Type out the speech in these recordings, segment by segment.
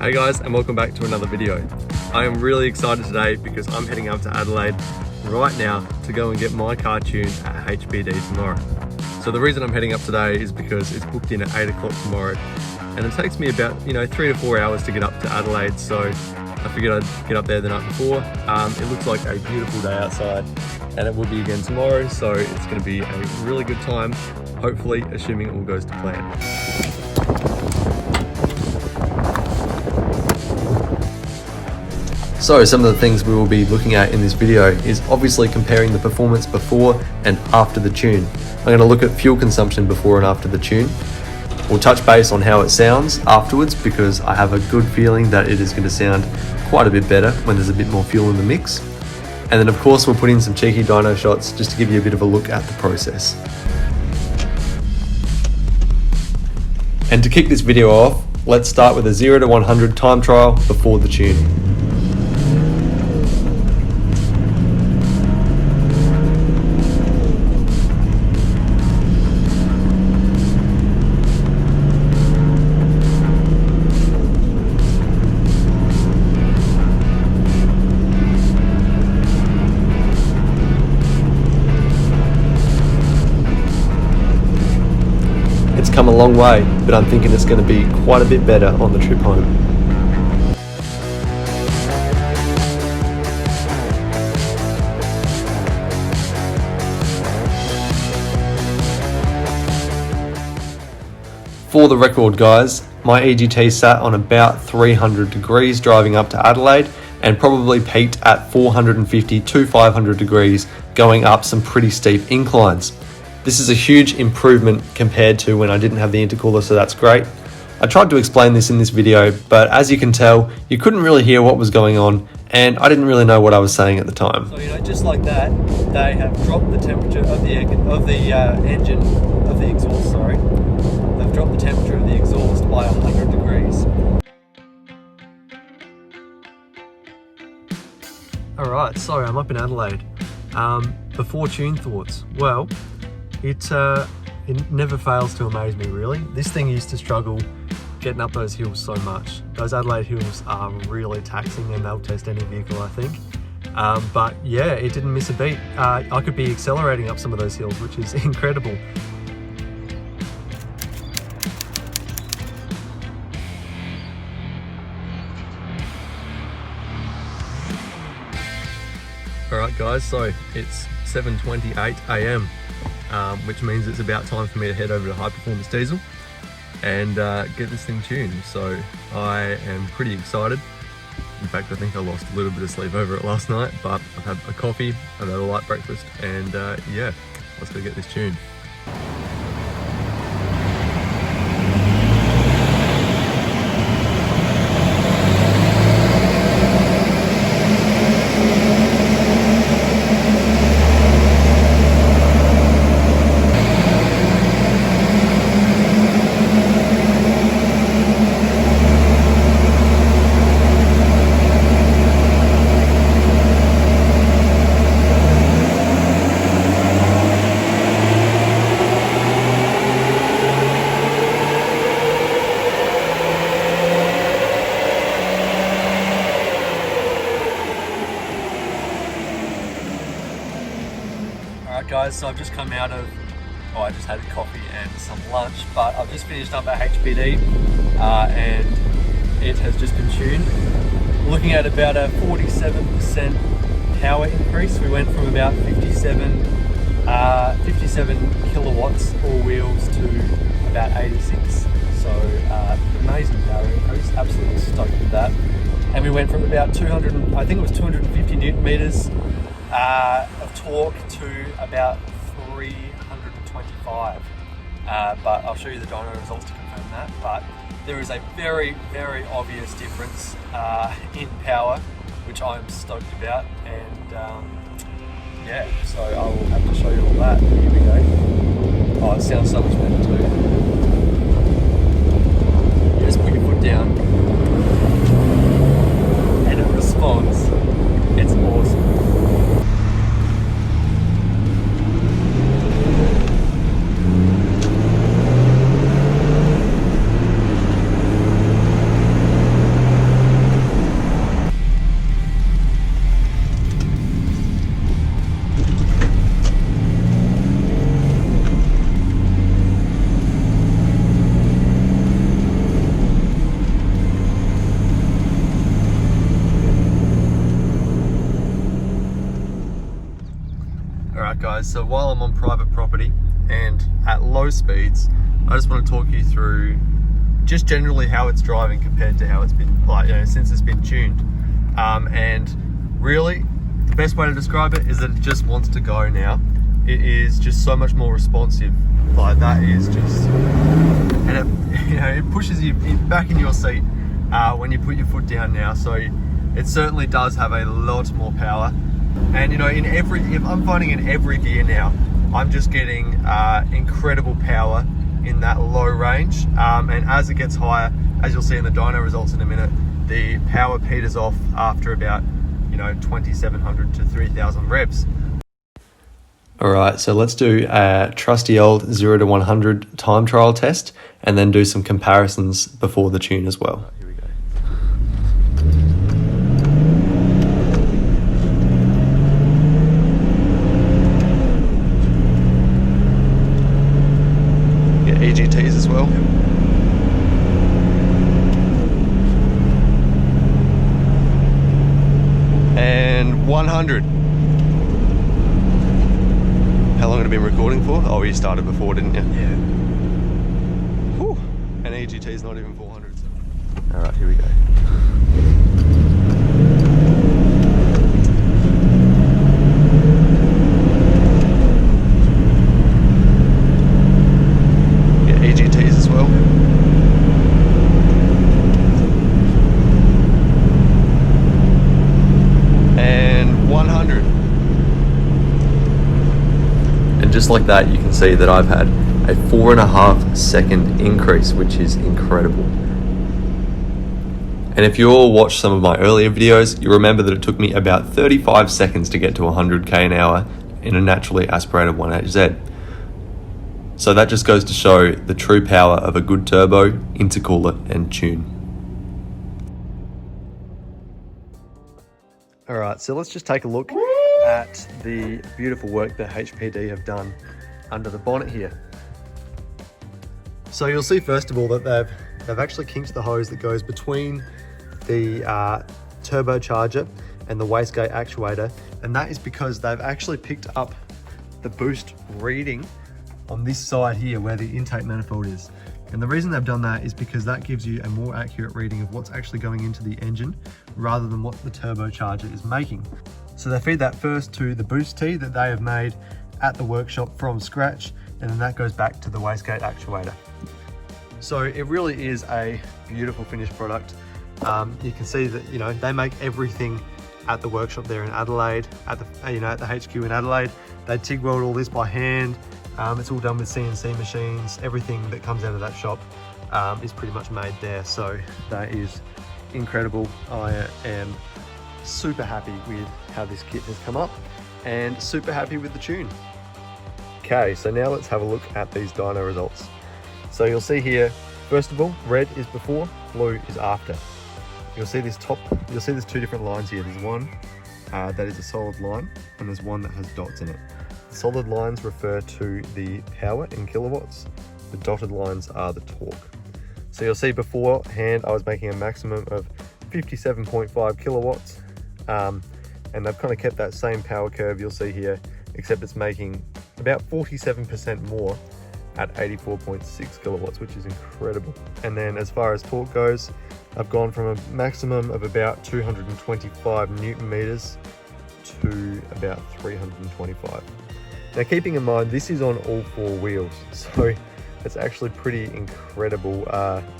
Hey guys, and welcome back to another video. I am really excited today because I'm heading up to Adelaide right now to go and get my car tuned at HPD tomorrow. So the reason I'm heading up today is because it's booked in at 8 o'clock tomorrow, and it takes me about 3 to 4 hours to get up to Adelaide, so I figured I'd get up there the night before. It looks like a beautiful day outside, and it will be again tomorrow, so it's going to be a really good time, hopefully, assuming all goes to plan. So some of the things we will be looking at in this video is obviously comparing the performance before and after the tune. I'm going to look at fuel consumption before and after the tune. We'll touch base on how it sounds afterwards because I have a good feeling that it is going to sound quite a bit better when there's a bit more fuel in the mix. And then of course we'll put in some cheeky dyno shots just to give you a bit of a look at the process. And to kick this video off, let's start with a 0 to 100 time trial before the tune. Come a long way, but I'm thinking it's going to be quite a bit better on the trip home. For the record guys, my EGT sat on about 300 degrees driving up to Adelaide and probably peaked at 450 to 500 degrees going up some pretty steep inclines. This is a huge improvement compared to when I didn't have the intercooler, so that's great. I tried to explain this in this video, but as you can tell, you couldn't really hear what was going on, and I didn't really know what I was saying at the time. So just like that, they have dropped the temperature of the exhaust. They've dropped the temperature of the exhaust by 100 degrees. All right, so I'm up in Adelaide. Before tune thoughts. Well, it never fails to amaze me, really. This thing used to struggle getting up those hills so much. Those Adelaide hills are really taxing and they'll test any vehicle, I think. But yeah, it didn't miss a beat. I could be accelerating up some of those hills, which is incredible. Alright guys, so it's 7:28 AM. Which means it's about time for me to head over to High Performance Diesel and get this thing tuned. So I am pretty excited. In fact, I think I lost a little bit of sleep over it last night, but I've had a coffee, I've had a light breakfast, and yeah, let's go get this tuned. Alright guys, so I've just come out of, I just had a coffee and some lunch, but I've just finished up at HPD and it has just been tuned. Looking at about a 47% power increase. We went from about 57 kilowatts all wheels to about 86. So amazing power increase, absolutely stoked with that. And we went from about 250 newton meters of torque to about 325, but I'll show you the dyno results to confirm that. But there is a very, very obvious difference in power, which I'm stoked about, and yeah, so I will have to show you all that. Here we go. Oh, it sounds so much better too. You just put your foot down and it responds. It's awesome. Alright guys, so while I'm on private property and at low speeds, I just want to talk you through just generally how it's driving compared to how it's been, like, since it's been tuned. And really, the best way to describe it is that it just wants to go now. It is just so much more responsive. Like, that is just, and it pushes you back in your seat when you put your foot down now. So it certainly does have a lot more power. And I'm finding in every gear now, I'm just getting incredible power in that low range. And as it gets higher, as you'll see in the dyno results in a minute, the power peters off after about 2,700 to 3,000 revs. All right, so let's do a trusty old 0 to 100 time trial test and then do some comparisons before the tune as well. Here we go. Get EGTs as well. And 100. How long had it been recording for? Oh, you started before, didn't you? Yeah. Whew. And EGT is not even 400. So. All right, here we go. Yeah, EGTs as well. And 100. And just like that, you can see that I've had a 4.5 second increase, which is incredible. And if you all watched some of my earlier videos, you remember that it took me about 35 seconds to get to 100k an hour in a naturally aspirated 1HZ. So that just goes to show the true power of a good turbo, intercooler and tune. All right, so let's just take a look at the beautiful work that HPD have done under the bonnet here. So you'll see first of all that they've actually kinked the hose that goes between the turbocharger and the wastegate actuator, and that is because they've actually picked up the boost reading on this side here where the intake manifold is. And the reason they've done that is because that gives you a more accurate reading of what's actually going into the engine rather than what the turbocharger is making. So they feed that first to the boost tee that they have made at the workshop from scratch, and then that goes back to the wastegate actuator. So it really is a beautiful finished product. You can see that they make everything at the workshop there in Adelaide, at the HQ in Adelaide. They TIG weld all this by hand. It's all done with CNC machines. Everything that comes out of that shop is pretty much made there. So that is incredible. I am super happy with how this kit has come up and super happy with the tune. Okay, so now let's have a look at these dyno results. So you'll see here, first of all, red is before, blue is after. You'll see there's two different lines here. There's one that is a solid line and there's one that has dots in it. The solid lines refer to the power in kilowatts. The dotted lines are the torque. So you'll see beforehand I was making a maximum of 57.5 kilowatts. And they've kind of kept that same power curve you'll see here, except it's making about 47% more at 84.6 kilowatts, which is incredible. And then as far as torque goes, I've gone from a maximum of about 225 Newton meters to about 325. Now keeping in mind, this is on all four wheels, so it's actually pretty incredible,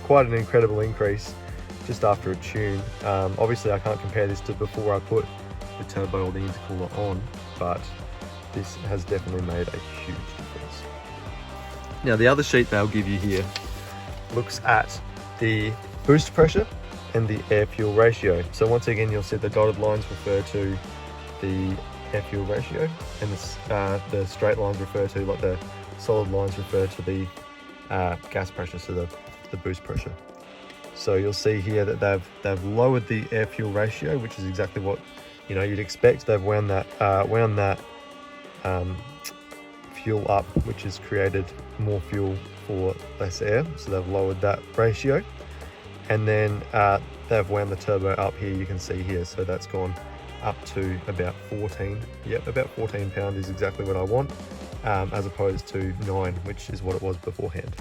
quite an incredible increase just after a tune. Obviously I can't compare this to before I put the turbo or the intercooler on, but this has definitely made a huge difference. Now the other sheet they'll give you here looks at the boost pressure and the air fuel ratio. So once again, you'll see the dotted lines refer to the air fuel ratio, and the straight lines refer to, like the solid lines refer to the gas pressure, so the boost pressure. So you'll see here that they've lowered the air fuel ratio, which is exactly what you'd expect. They've wound that fuel up, which has created more fuel for less air. So they've lowered that ratio, and then they've wound the turbo up here. You can see here, so that's gone up to about 14. Yep, about 14 pound is exactly what I want, as opposed to 9, which is what it was beforehand.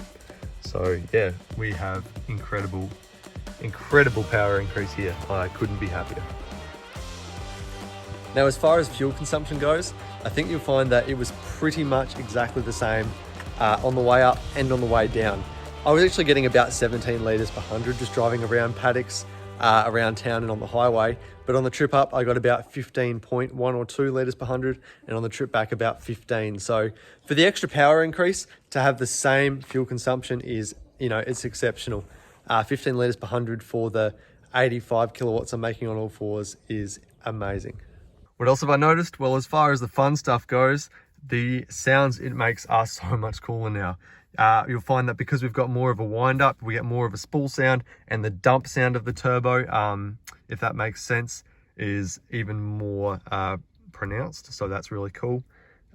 So yeah, we have incredible power increase here. I couldn't be happier. Now, as far as fuel consumption goes, I think you'll find that it was pretty much exactly the same on the way up and on the way down. I was actually getting about 17 litres per 100 just driving around paddocks, around town and on the highway. But on the trip up, I got about 15.1 or 2 litres per 100, and on the trip back about 15. So for the extra power increase, to have the same fuel consumption is, it's exceptional. 15 litres per 100 for the 85 kilowatts I'm making on all fours is amazing. What else have I noticed? Well, as far as the fun stuff goes, the sounds it makes are so much cooler now. You'll find that because we've got more of a wind up, we get more of a spool sound, and the dump sound of the turbo, if that makes sense, is even more pronounced. So that's really cool.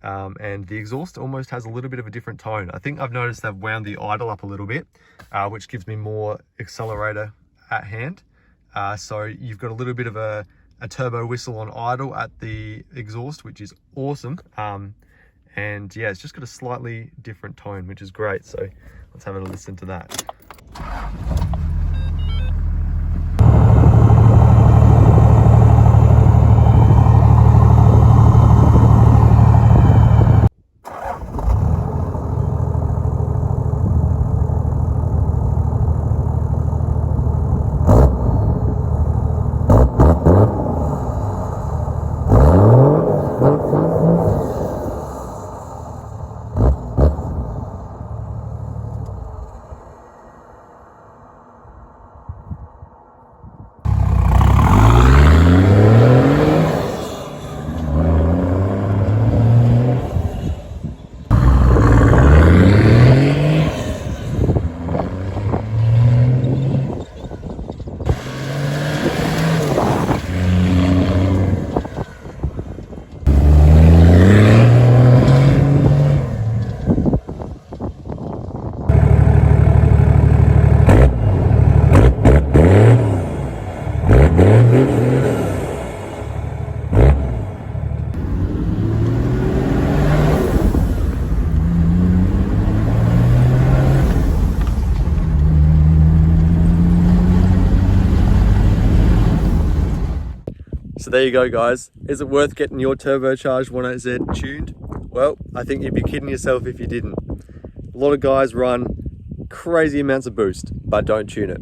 And the exhaust almost has a little bit of a different tone. I think I've noticed they've wound the idle up a little bit, which gives me more accelerator at hand. So you've got a little bit of a turbo whistle on idle at the exhaust, which is awesome. And yeah, it's just got a slightly different tone, which is great. So let's have a listen to that. So there you go, guys. Is it worth getting your turbocharged 180Z tuned? Well, I think you'd be kidding yourself if you didn't. A lot of guys run crazy amounts of boost, but don't tune it.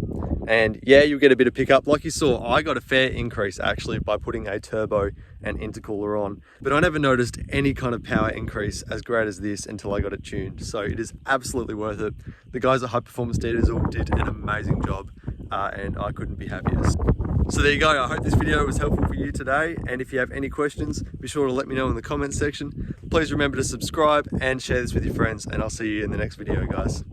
And yeah, you'll get a bit of pickup. Like you saw, I got a fair increase actually by putting a turbo and intercooler on, but I never noticed any kind of power increase as great as this until I got it tuned. So it is absolutely worth it. The guys at High Performance Diesel did an amazing job, and I couldn't be happier. So there you go. I hope this video was helpful for you today. And if you have any questions, be sure to let me know in the comments section. Please remember to subscribe and share this with your friends, and I'll see you in the next video, guys.